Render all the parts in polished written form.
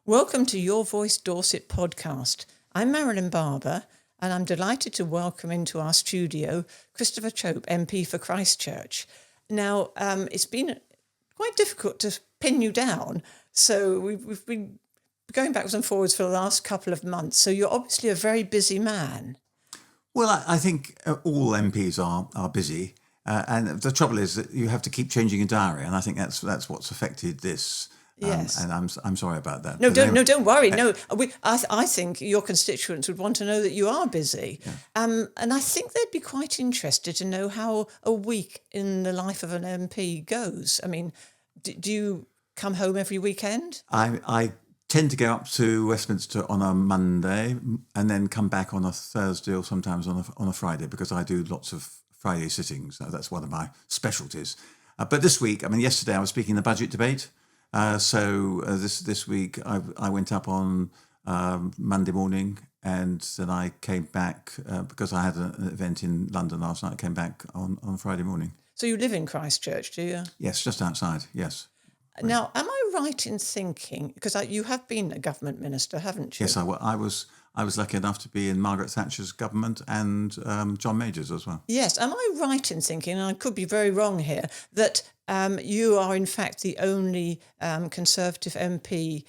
Welcome to Your Voice Dorset Podcast. I'm Marilyn Barber, and I'm delighted to welcome into our studio Christopher Chope MP for Christchurch. Now, it's been quite difficult to pin you down, so we've been going backwards and forwards for the last couple of months, so you're obviously a very busy man. Well, I think all MPs are busy, and the trouble is that you have to keep changing your diary, and I think that's what's affected this. Yes, and I'm sorry about that. No, don't worry. No, I think your constituents would want to know that you are busy, and I think they'd be quite interested to know how a week in the life of an MP goes. I mean, do you come home every weekend? I tend to go up to Westminster on a Monday and then come back on a Thursday or sometimes on a Friday, because I do lots of Friday sittings. That's one of my specialties. But this week, yesterday I was speaking in the budget debate. So this week I went up on Monday morning, and then I came back because I had an event in London last night. I came back on Friday morning. So you live in Christchurch, do you? Yes, just outside, yes. Now, am I right in thinking, because you have been a government minister, haven't you? Yes, I was lucky enough to be in Margaret Thatcher's government and John Major's as well. Yes, am I right in thinking, and I could be very wrong here, that you are in fact the only Conservative MP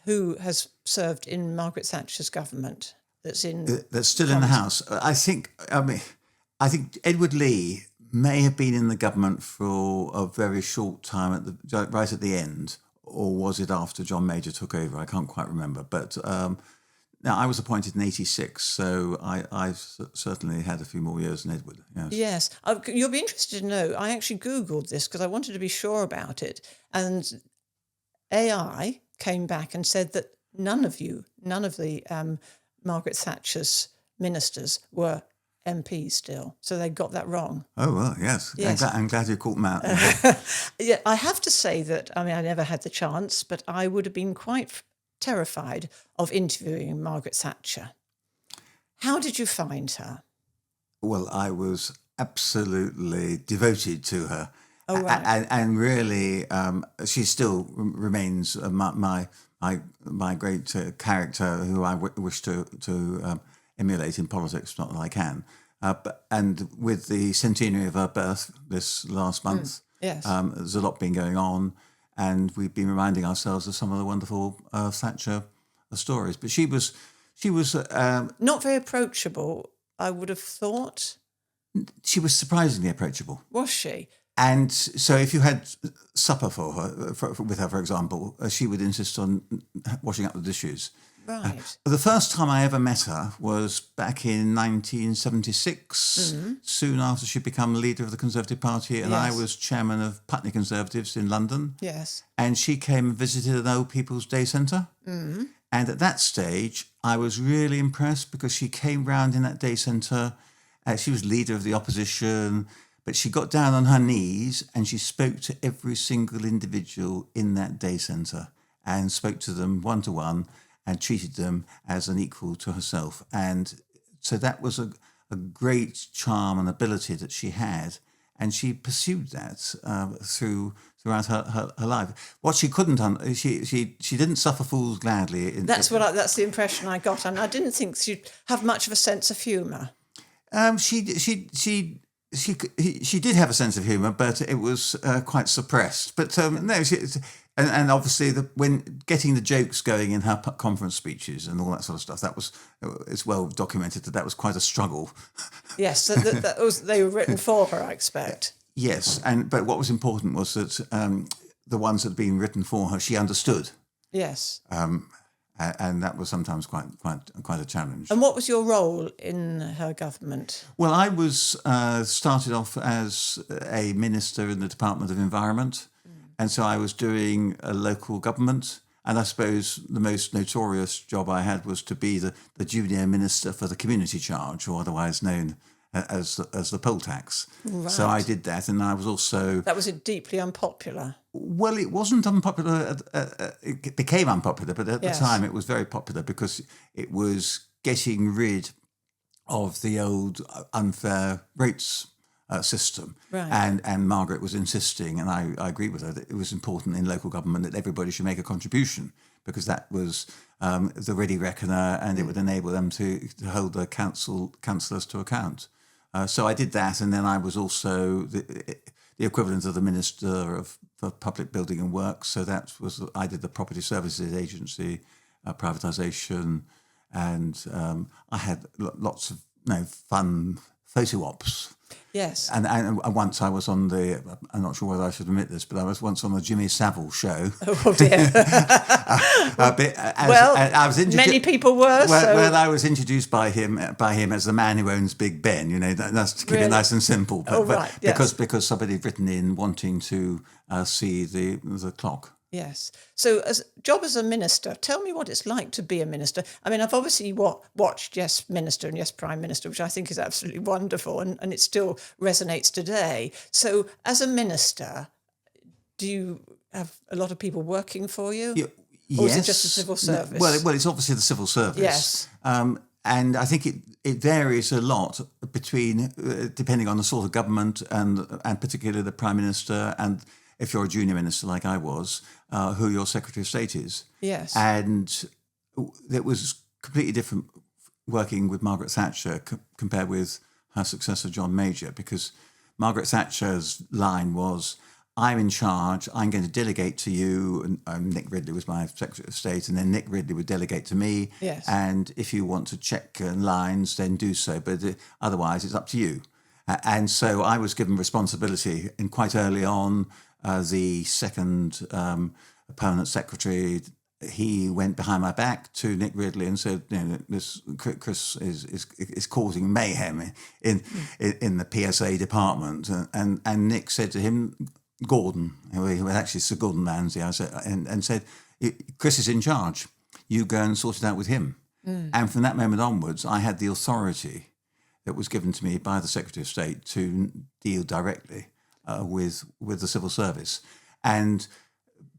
who has served in Margaret Thatcher's government that's still in the House? I think Edward Lee may have been in the government for a very short time right at the end, or was it after John Major took over? I can't quite remember. But now I was appointed in '86, so I've certainly had a few more years than Edward. Yes. You'll be interested to know, I actually Googled this because I wanted to be sure about it. And AI came back and said that none of the Margaret Thatcher's ministers were MPs still. So they got that wrong. Oh, well, yes. I'm glad you caught them out. Yeah, I have to say that, I never had the chance, but I would have been quite terrified of interviewing Margaret Thatcher. How did you find her? Well, I was absolutely devoted to her. Oh, right. And really, she still remains my great character who I wish to emulate in politics, not that I can. And with the centenary of her birth this last month, yes. There's a lot been going on, and we've been reminding ourselves of some of the wonderful Thatcher stories. But she was not very approachable, I would have thought. She was surprisingly approachable. Was she? And so if you had supper with her, for example, she would insist on washing up the dishes. Right. The first time I ever met her was back in 1976, soon after she'd become leader of the Conservative Party, and Yes. I was chairman of Putney Conservatives in London. Yes. And she came and visited an old people's day centre. Mm-hmm. And at that stage, I was really impressed because she came round in that day centre. She was leader of the opposition, but she got down on her knees and she spoke to every single individual in that day centre and spoke to them one-to-one and treated them as an equal to herself. And so that was a great charm and ability that she had. And she pursued that throughout her life. What she couldn't, she didn't suffer fools gladly. That's the impression I got. And I didn't think she'd have much of a sense of humour. She did have a sense of humour, but it was quite suppressed. But no, and obviously when getting the jokes going in her conference speeches and all that sort of stuff, it's well documented that was quite a struggle. Yes, they were written for her, I expect. Yes, but what was important was that the ones that had been written for her, she understood. Yes. And that was sometimes quite a challenge. And what was your role in her government? Well, I was started off as a minister in the Department of Environment, and so I was doing a local government. And I suppose the most notorious job I had was to be the junior minister for the community charge, or otherwise known as the poll tax. Right. So I did that, and I was also... That was deeply unpopular. Well, it wasn't unpopular. It became unpopular, but at the time it was very popular because it was getting rid of the old unfair rates system. Right. And Margaret was insisting, and I agree with her, that it was important in local government that everybody should make a contribution, because that was the ready reckoner, and it would enable them to hold the councillors to account. So I did that, and then I was also the equivalent of the Minister for Public Building and Works. So I did the Property Services Agency, privatisation, and I had lots of fun photo ops. Yes. And once I was on I'm not sure whether I should admit this, but I was once on the Jimmy Savile show. Oh dear. I was many people were. Well, I was introduced by him as the man who owns Big Ben. That's to keep it nice and simple. But because somebody had written in wanting to see the clock. Yes. So job as a minister, tell me what it's like to be a minister. I mean, I've obviously watched Yes Minister and Yes Prime Minister, which I think is absolutely wonderful, and it still resonates today. So as a minister, do you have a lot of people working for you? Yes. Or is it just the civil service? Well, it's obviously the civil service. Yes. And I think it varies a lot between, depending on the sort of government and particularly the Prime Minister, and if you're a junior minister like I was, who your Secretary of State is. Yes. And it was completely different working with Margaret Thatcher compared with her successor, John Major, because Margaret Thatcher's line was, I'm in charge, I'm going to delegate to you, and Nick Ridley was my Secretary of State, and then Nick Ridley would delegate to me. Yes. And if you want to check lines, then do so, but otherwise it's up to you. And so I was given responsibility, and quite early on, the second permanent secretary, he went behind my back to Nick Ridley and said, this Chris is causing mayhem in the PSA department. And Nick said to him, Gordon, who was actually Sir Gordon Ramsay, and said, Chris is in charge. You go and sort it out with him. And from that moment onwards, I had the authority that was given to me by the Secretary of State to deal directly with the civil service. And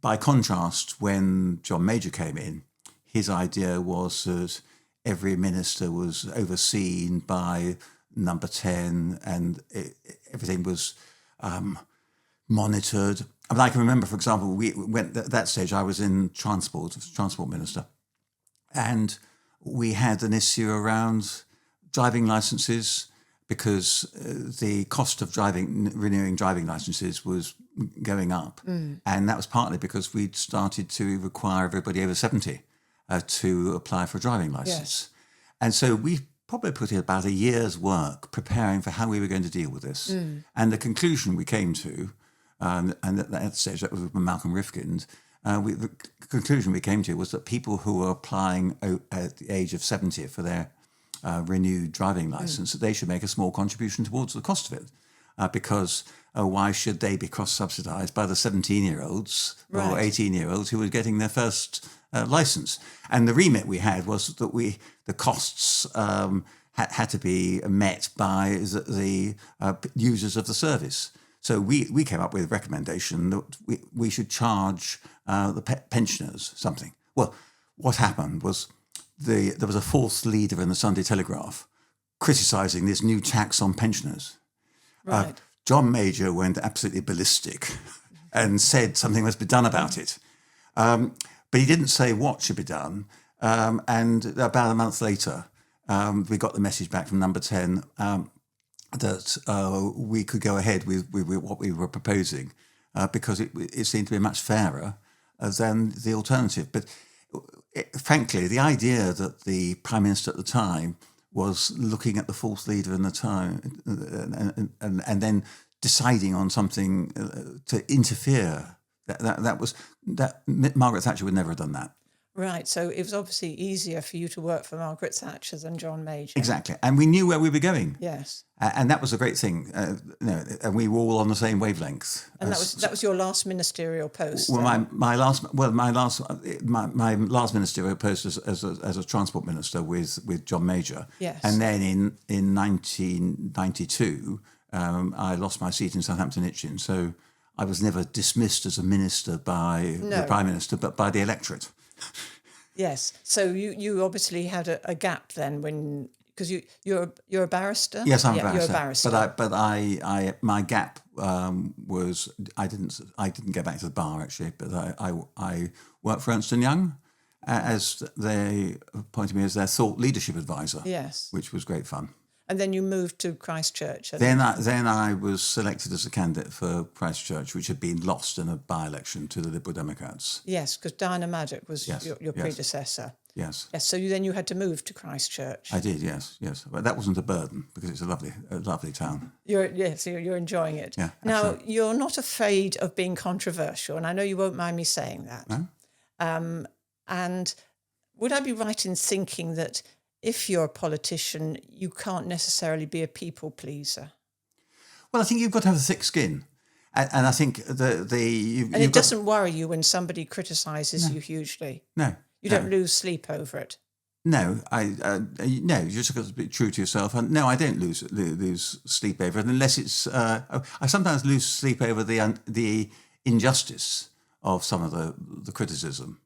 by contrast, when John Major came in, his idea was that every minister was overseen by number 10, and everything was monitored. I mean, I can remember, for example, we went at that stage, I was in transport minister, and we had an issue around driving licenses, because the cost of renewing driving licenses was going up. And that was partly because we'd started to require everybody over 70 to apply for a driving license. Yes. And so we probably put in about a year's work preparing for how we were going to deal with this. And the conclusion we came to, and at that stage that was with Malcolm Rifkind, the conclusion we came to was that people who were applying at the age of 70 for their renewed driving license, that they should make a small contribution towards the cost of it, because why should they be cross-subsidised by the 17-year-olds or 18-year-olds who were getting their first license? And the remit we had was that the costs had to be met by the users of the service. So we came up with a recommendation that we should charge the pensioners something. Well, what happened was there was a false leader in the Sunday Telegraph criticising this new tax on pensioners. Right. John Major went absolutely ballistic and said something must be done about it. But he didn't say what should be done. And about a month later, we got the message back from number 10 that we could go ahead with what we were proposing because it seemed to be much fairer than the alternative. But frankly, the idea that the Prime Minister at the time was looking at the false leader in the time and then deciding on something to interfere, that Margaret Thatcher would never have done that. Right, so it was obviously easier for you to work for Margaret Thatcher than John Major. Exactly, and we knew where we were going. Yes, and that was a great thing. And we were all on the same wavelength. And that was your last ministerial post. Well, my last ministerial post as a transport minister with John Major. Yes, and then in 1992, I lost my seat in Southampton Hitchin, so I was never dismissed as a minister by the Prime Minister, but by the electorate. Yes. So you obviously had a gap then because you're a barrister. Yes, I'm a barrister. You're a barrister. But I my gap was I didn't get back to the bar actually. But I worked for Ernst & Young as they appointed me as their thought leadership advisor. Yes, which was great fun. And then you moved to Christchurch. Then I was selected as a candidate for Christchurch, which had been lost in a by-election to the Liberal Democrats. Yes, because Diana Maddock was your predecessor. Yes. Yes. So then you had to move to Christchurch. I did. Yes. But that wasn't a burden because it's a lovely town. You're enjoying it. Yeah. Now Absolutely. you're not afraid of being controversial, and I know you won't mind me saying that. No? And would I be right in thinking that if you're a politician, you can't necessarily be a people pleaser? Well, I think you've got to have a thick skin, and I think it doesn't worry you when somebody criticises you hugely. No, you don't lose sleep over it. No, no. You just got to be true to yourself, and no, I don't lose sleep over it unless it's. I sometimes lose sleep over the injustice of some of the criticism,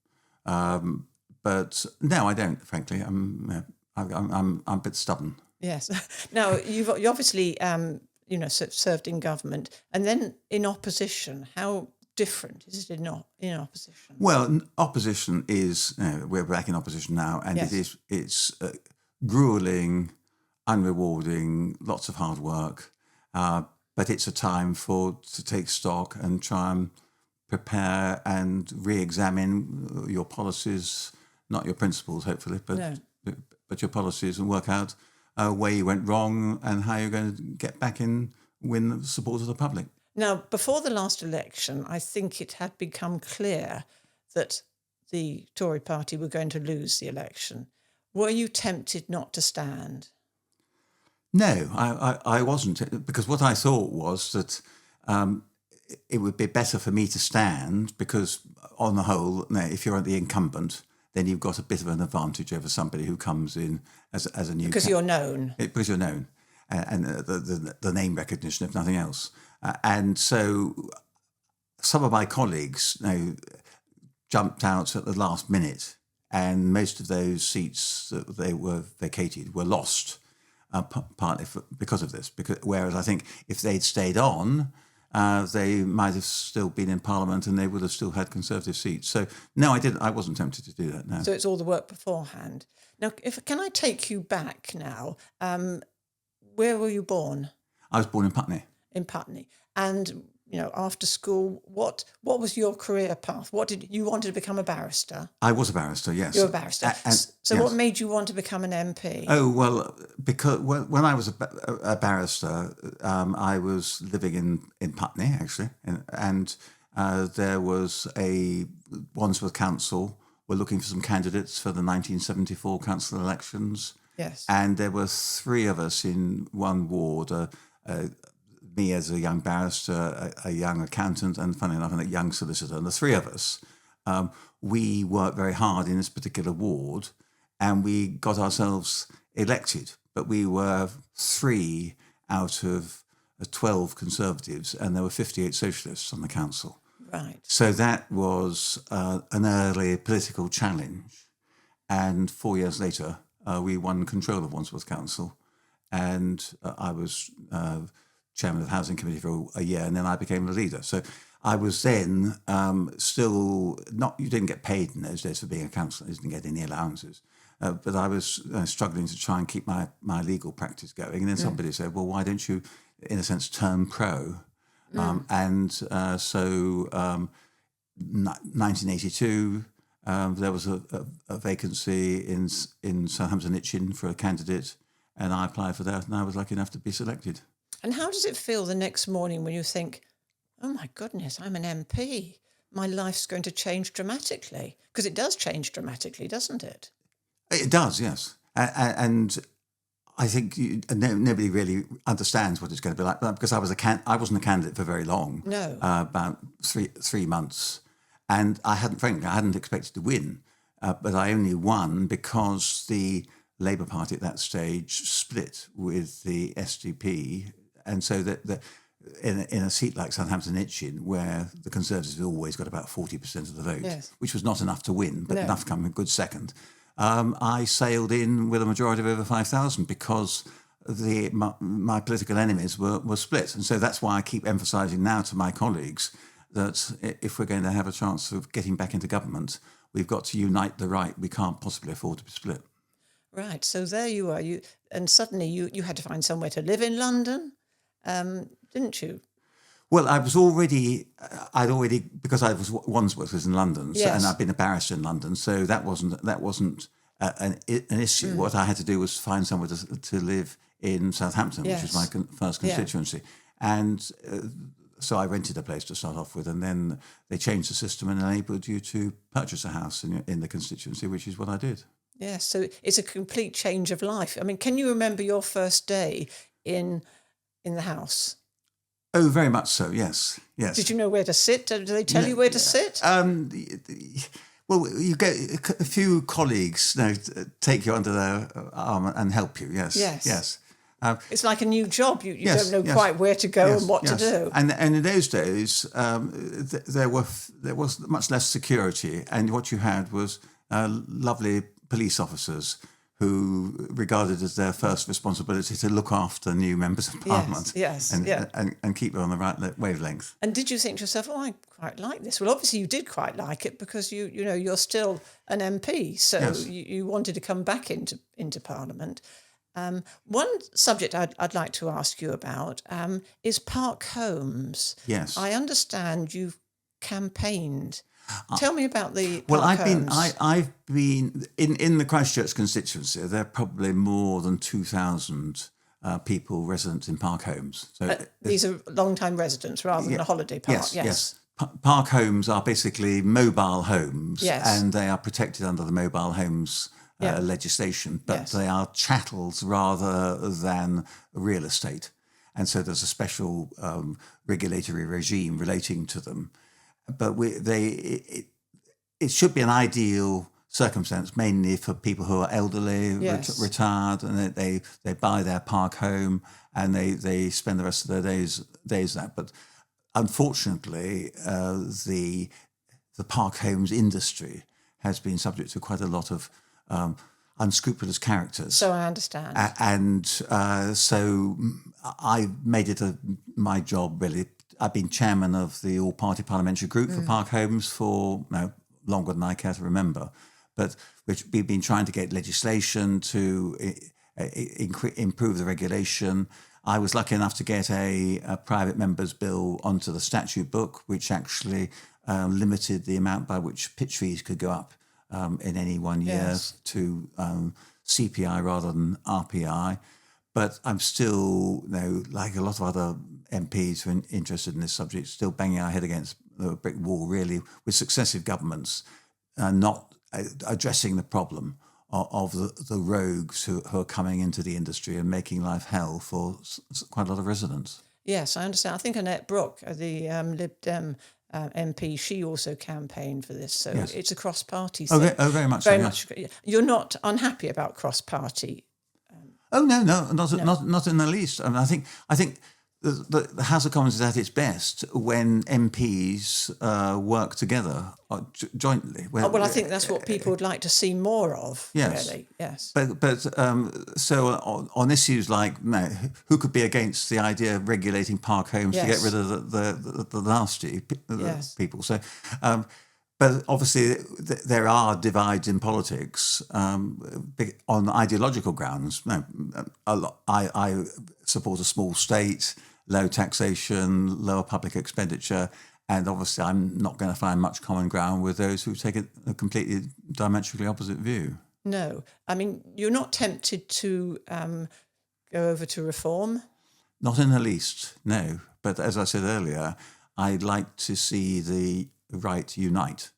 but no, I don't. Frankly, I'm a bit stubborn. Yes. Now you obviously served in government and then in opposition. How different is it in opposition? Well, opposition is we're back in opposition now, and yes. It's grueling, unrewarding, lots of hard work, but it's a time to take stock and try and prepare and re-examine your policies, not your principles, hopefully, but your policies, and work out where you went wrong and how you're going to get back and win the support of the public. Now, before the last election, I think it had become clear that the Tory party were going to lose the election. Were you tempted not to stand? No, I wasn't, because what I thought was that it would be better for me to stand because, on the whole, if you're the incumbent, then you've got a bit of an advantage over somebody who comes in as a new... Because you're known. Because you're known, and the name recognition, if nothing else. And so some of my colleagues jumped out at the last minute, and most of those seats that they were vacated were lost, partly because of this. Whereas I think if they'd stayed on, they might have still been in Parliament and they would have still had Conservative seats. So no, I wasn't tempted to do that. No. So it's all the work beforehand. Now, can I take you back now? Where were you born? I was born in Putney. In Putney, and after school, what was your career path? What did you wanted to become a barrister? I was a barrister. Yes, you're a barrister. So, yes. What made you want to become an MP? Oh well, because when I was a barrister, I was living in Putney actually, and there was a Wandsworth Council were looking for some candidates for the 1974 council elections. Yes, and there were three of us in one ward. Me as a young barrister, a young accountant, and funny enough, a young solicitor. And the three of us, we worked very hard in this particular ward, and we got ourselves elected. But we were 3 out of 12 Conservatives, and there were 58 Socialists on the council. Right. So that was an early political challenge. And 4 years later, we won control of Wandsworth Council, and I was... chairman of the Housing Committee for a year, and then I became the leader. So I was then still not. You didn't get paid in those days for being a councillor. You didn't get any allowances, but I was struggling to try and keep my legal practice going. And then somebody said, "Well, why don't you, in a sense, turn pro?" So 1982, there was a vacancy in Southampton Itchen for a candidate, and I applied for that, and I was lucky enough to be selected. And how does it feel the next morning when you think, oh my goodness, I'm an MP. My life's going to change dramatically? Because it does change dramatically, doesn't it? It does, yes. And I think nobody really understands what it's going to be like, because I wasn't a candidate for very long. No. About three months. And I hadn't expected to win. But I only won because the Labour Party at that stage split with the SDP. And so that in a seat like Southampton Itchen, where the Conservatives have always got about 40% of the vote, yes. which was not enough to win, but enough to come a good second, I sailed in with a majority of over 5,000 because my political enemies were split. And so that's why I keep emphasising now to my colleagues that if we're going to have a chance of getting back into government, we've got to unite the right. We can't possibly afford to be split. Right. So there you are. And suddenly you had to find somewhere to live in London, didn't you? Well, I'd already, because I was Wandsworth was in London, so, and I've been a barrister in London, so that wasn't an issue. What I had to do was find somewhere to live in Southampton, which was my first constituency, and so I rented a place to start off with, and then they changed the system and enabled you to purchase a house in the constituency, which is what I did. Yes, so it's a complete change of life. I mean, can you remember your first day in the house? Oh, very much so. Yes. Did you know where to sit? Did they tell you where to sit? Well, you get a few colleagues take you under their arm and help you. Yes. It's like a new job. You don't know quite where to go and what to do. And in those days, there was much less security, and what you had was lovely police officers who regarded as their first responsibility to look after new members of parliament and keep them on the right wavelength. And did you think to yourself, I quite like this? Well, obviously you did quite like it because you're still an MP, so you wanted to come back into parliament. One subject I'd like to ask you about is park homes. Yes. I understand you've campaigned. Tell me about the park homes. I've been in the Christchurch constituency. There are probably more than 2,000 people residents in park homes. So these are long-time residents rather than a holiday park. Yes. Park homes are basically mobile homes, and they are protected under the mobile homes legislation, but they are chattels rather than real estate, and so there's a special regulatory regime relating to them. But it should be an ideal circumstance, mainly for people who are elderly, retired, and they buy their park home and they spend the rest of their days there. But unfortunately, the park homes industry has been subject to quite a lot of unscrupulous characters. So I understand. And so I made it my job, really. I've been chairman of the all-party parliamentary group for park homes for longer than I care to remember. But we've been trying to get legislation to improve the regulation. I was lucky enough to get a private member's bill onto the statute book, which actually limited the amount by which pitch fees could go up in any 1 year to CPI rather than RPI. But I'm still, like a lot of other MPs who are interested in this subject, still banging our head against the brick wall, really, with successive governments not addressing the problem of the rogues who are coming into the industry and making life hell for quite a lot of residents. Yes, I understand. I think Annette Brooke, the Lib Dem MP, she also campaigned for this. So it's a cross-party thing. Very much Very so, much. You're not unhappy about cross-party? No, not in the least. I mean, I think the House of Commons is at its best when MPs work together jointly. I think that's what people would like to see more of. Yes. Really. Yes. But so on issues like who could be against the idea of regulating park homes to get rid of the nasty people? So. But obviously, there are divides in politics on ideological grounds. I support a small state, low taxation, lower public expenditure, and obviously I'm not going to find much common ground with those who take a completely diametrically opposite view. No. I mean, you're not tempted to go over to reform? Not in the least, no. But as I said earlier, I'd like to see the right unite.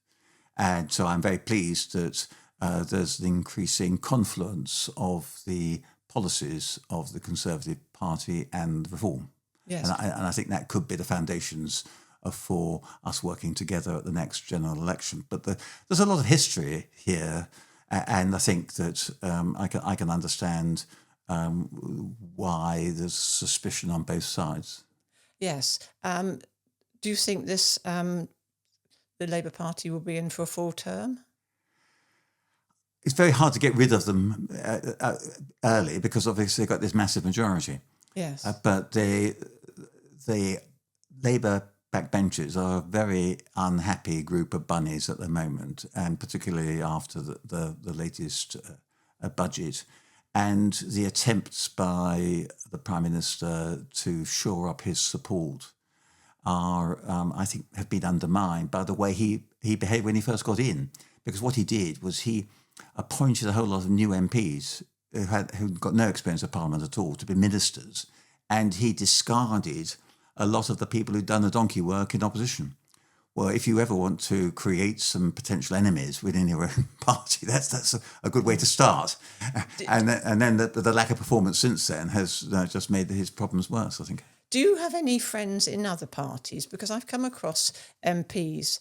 And so I'm very pleased that there's an increasing confluence of the policies of the Conservative Party and Reform. Yes. And I think that could be the foundations for us working together at the next general election. But there's a lot of history here, and I think that I can understand why there's suspicion on both sides. Yes. Do you think this the Labour Party will be in for a full term? it's very hard to get rid of them early because obviously they've got this massive majority. Yes. But the Labour backbenchers are a very unhappy group of bunnies at the moment, and particularly after the latest budget. And the attempts by the Prime Minister to shore up his support are, I think, have been undermined by the way he behaved when he first got in. Because what he did was he appointed a whole lot of new MPs who'd got no experience of Parliament at all to be ministers, and he discarded a lot of the people who'd done the donkey work in opposition. Well, if you ever want to create some potential enemies within your own party, that's a good way to start. And then the lack of performance since then has just made his problems worse, I think. Do you have any friends in other parties? Because I've come across MPs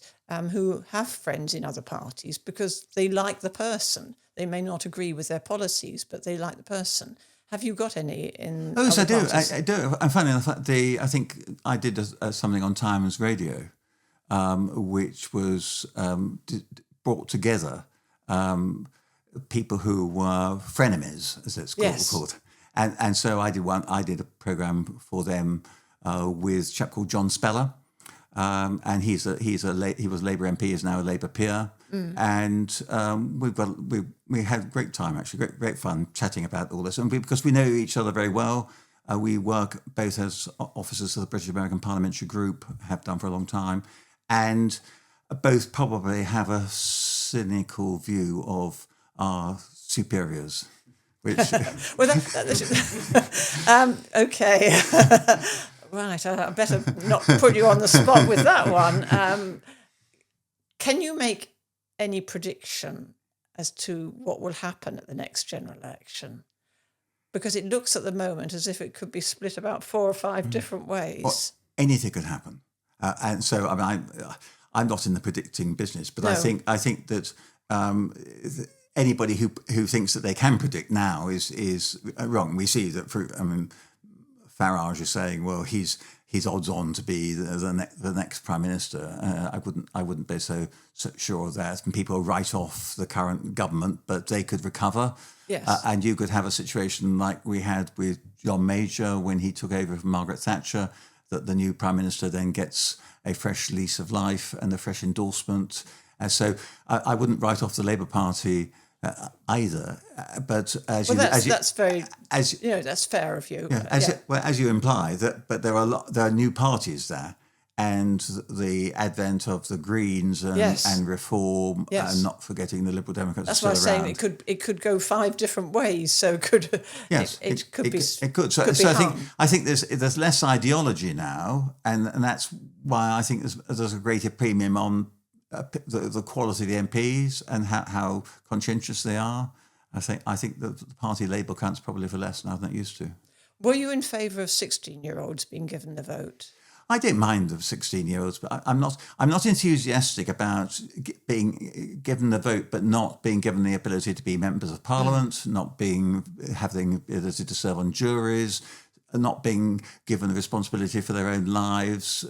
who have friends in other parties because they like the person. They may not agree with their policies, but they like the person. Have you got any in Oh, yes, other I do. parties? I do. And funny enough, I think I did something on Times Radio, which was brought together people who were frenemies, as it's called. And so I did a programme for them with a chap called John Speller, and he was a Labour MP, is now a Labour peer, and we had a great time actually, great fun chatting about all this, and because we know each other very well. We work both as officers of the British American Parliamentary Group, have done for a long time, and both probably have a cynical view of our superiors. Which Well, okay. Right, I better not put you on the spot with that one. Can you make any prediction as to what will happen at the next general election? Because it looks at the moment as if it could be split about 4 or 5 different ways. Well, anything could happen, and so I mean, I'm not in the predicting business, but no. I think that anybody who thinks that they can predict now is wrong. We see that. Farage is saying, well, he's odds on to be the next Prime Minister. I wouldn't be so sure of that. And people write off the current government, but they could recover. Yes. And you could have a situation like we had with John Major when he took over from Margaret Thatcher, that the new Prime Minister then gets a fresh lease of life and a fresh endorsement. So I wouldn't write off the Labour Party either. But that's fair of you. Yeah, as you imply, but there are new parties there. And the advent of the Greens and Reform, and not forgetting the Liberal Democrats. That's why I'm saying it could go 5 different ways. So it could be. So I think there's less ideology now, and that's why I think there's a greater premium on the quality of the MPs and how conscientious they are. I think the party label counts probably for less now than it used to. Were you in favour of 16-year-olds being given the vote? I don't mind the 16-year-olds, but I'm not enthusiastic about being given the vote, but not being given the ability to be members of Parliament, not having the ability to serve on juries, not being given the responsibility for their own lives.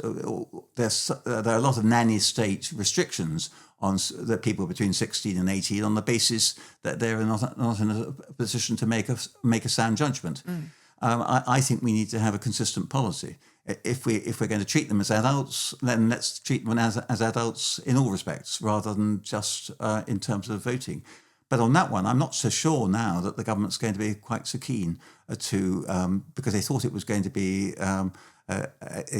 There are a lot of nanny state restrictions on the people between 16 and 18 on the basis that they're not in a position to make a sound judgment. I think we need to have a consistent policy. If we're going to treat them as adults, then let's treat them as adults in all respects, rather than just in terms of voting. But on that one, I'm not so sure now that the government's going to be quite so keen to, because they thought it was going to be a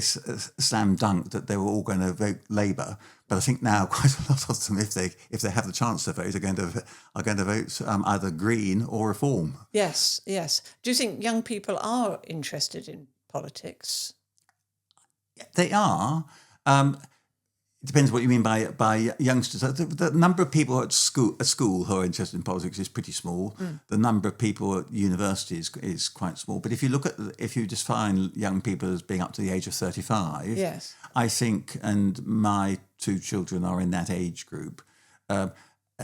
slam dunk that they were all going to vote Labour. But I think now quite a lot of them, if they have the chance to vote, are going to vote either Green or Reform. Yes. Do you think young people are interested in politics? They are. It depends what you mean by youngsters. The number of people at school who are interested in politics is pretty small. The number of people at universities is quite small. But if you define young people as being up to the age of 35, yes, I think, and my 2 children are in that age group,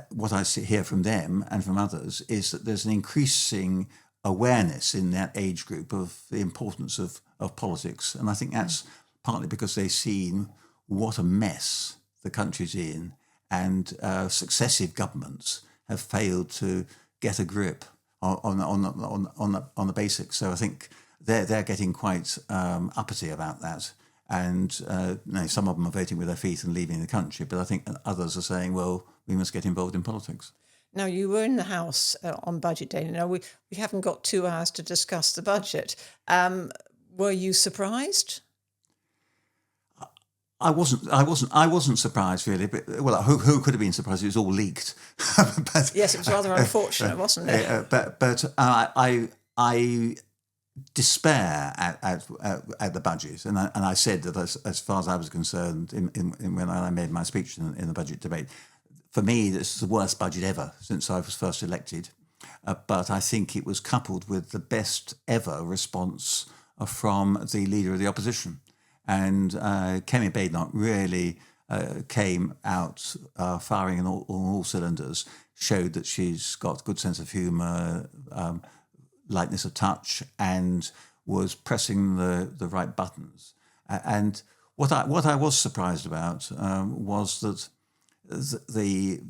what I hear from them and from others is that there's an increasing awareness in that age group of the importance of politics. And I think that's partly because they've seen what a mess the country's in, and successive governments have failed to get a grip on the basics. So I think they're getting quite uppity about that. And some of them are voting with their feet and leaving the country. But I think others are saying, well, we must get involved in politics. Now, you were in the House on Budget Day. Now, we haven't got 2 hours to discuss the budget. Were you surprised? I wasn't surprised really. But well, who could have been surprised? It was all leaked. But, yes, it was rather unfortunate, wasn't it? But I despair at the budget, and I said that as far as I was concerned, when I made my speech in the budget debate, for me this is the worst budget ever since I was first elected. But I think it was coupled with the best ever response from the leader of the opposition, and Kemi Badenoch really came out firing on all cylinders. Showed that she's got good sense of humour, lightness of touch, and was pressing the right buttons. And what I was surprised about was that the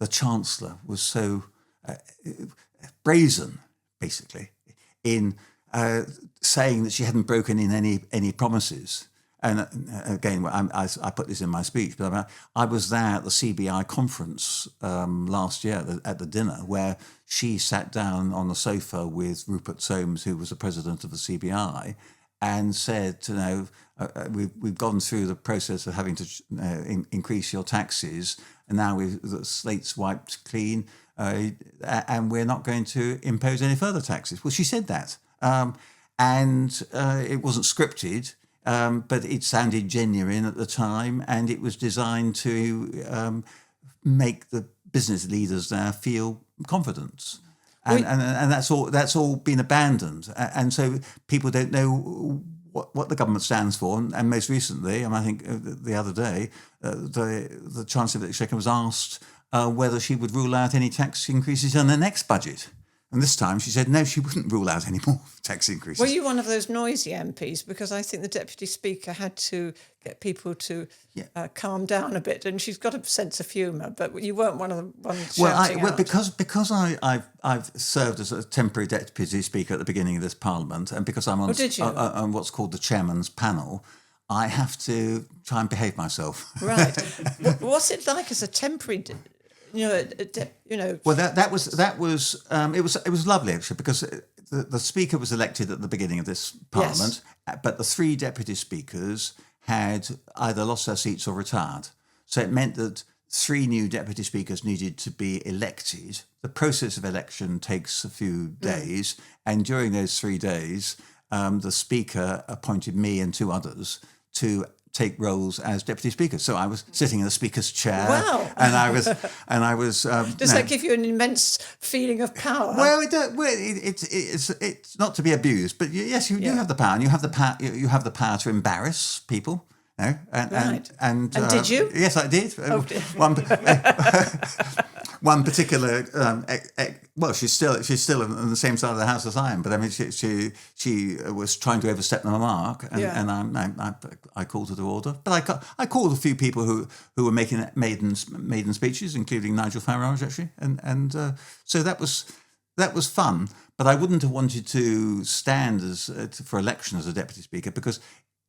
Chancellor was so brazen, basically, in saying that she hadn't broken in any promises. And again, I put this in my speech, but I was there at the CBI conference last year at the dinner where she sat down on the sofa with Rupert Soames, who was the president of the CBI, and said, we've gone through the process of having to increase your taxes, and now the slate's wiped clean, and we're not going to impose any further taxes. Well, she said that, and it wasn't scripted. But it sounded genuine at the time, and it was designed to make the business leaders there feel confidence, and that's all been abandoned, and so people don't know what the government stands for. And most recently, I think the other day, the Chancellor of the Exchequer was asked whether she would rule out any tax increases in the next budget. And this time she said no, she wouldn't rule out any more tax increases. Were you one of those noisy MPs? Because I think the Deputy Speaker had to get people to calm down a bit, and she's got a sense of humour, but you weren't one of the ones shouting out. Because I've served as a temporary Deputy Speaker at the beginning of this Parliament, and because I'm on what's called the Chairman's panel, I have to try and behave myself. Right. What's it like as a temporary? Well, that was lovely actually, because the Speaker was elected at the beginning of this Parliament, but the 3 Deputy Speakers had either lost their seats or retired. So it meant that 3 new Deputy Speakers needed to be elected. The process of election takes a few days, and during those 3 days, the Speaker appointed me and 2 others to take roles as Deputy Speaker. So I was sitting in the Speaker's chair. Wow. And I was. Does that give you an immense feeling of power? Well, it's not to be abused, but yes, you do have the power, and you have the power to embarrass people. And did you? Yes, I did. One particular, she's still in the same side of the house as I am. But I mean, she was trying to overstep the mark, and I called her to order. But I called a few people who were making maiden speeches, including Nigel Farage actually, and so that was fun. But I wouldn't have wanted to stand for election as a Deputy Speaker, because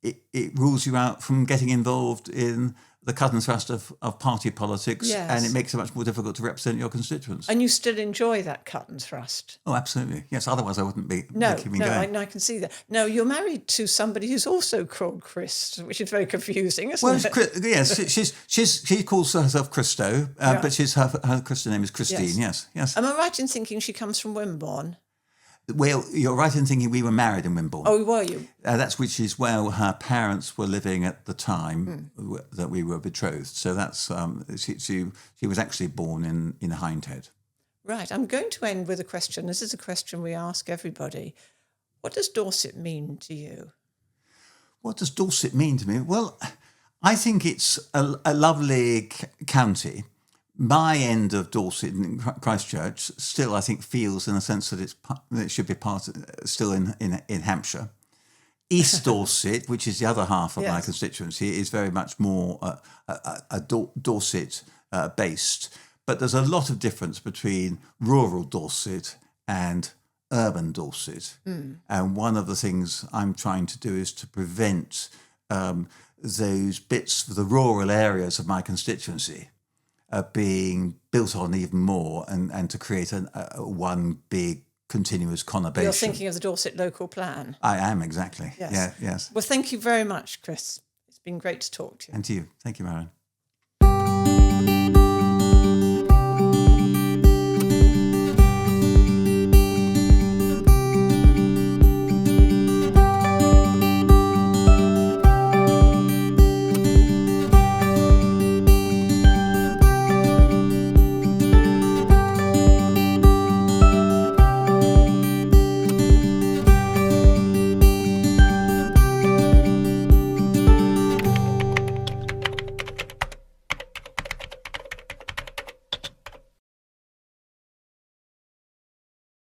it rules you out from getting involved in the cut and thrust of party politics, and it makes it much more difficult to represent your constituents. And you still enjoy that cut and thrust? Oh, absolutely. Yes, otherwise I wouldn't be keeping going. I can see that. No, you're married to somebody who's also called Chris, which is very confusing, isn't it? Yes, she calls herself Christo, but her Christian name is Christine, yes. Am I right in thinking she comes from Wimborne? Well, you're right in thinking we were married in Wimborne. Oh, were you? Which is where her parents were living at the time that we were betrothed. So that's she was actually born in Hindhead. Right. I'm going to end with a question. This is a question we ask everybody. What does Dorset mean to you? What does Dorset mean to me? Well, I think it's a lovely county. My end of Dorset and Christchurch still, I think, feels in a sense that it should be still in Hampshire. East Dorset, which is the other half of my constituency, is very much more Dorset based. But there's a lot of difference between rural Dorset and urban Dorset. And one of the things I'm trying to do is to prevent those bits, the rural areas of my constituency, being built on even more and to create one big continuous conurbation. You're thinking of the Dorset local plan. I am, exactly. Yes. Yeah, yes. Well, thank you very much, Chris. It's been great to talk to you. And to you. Thank you, Marilyn.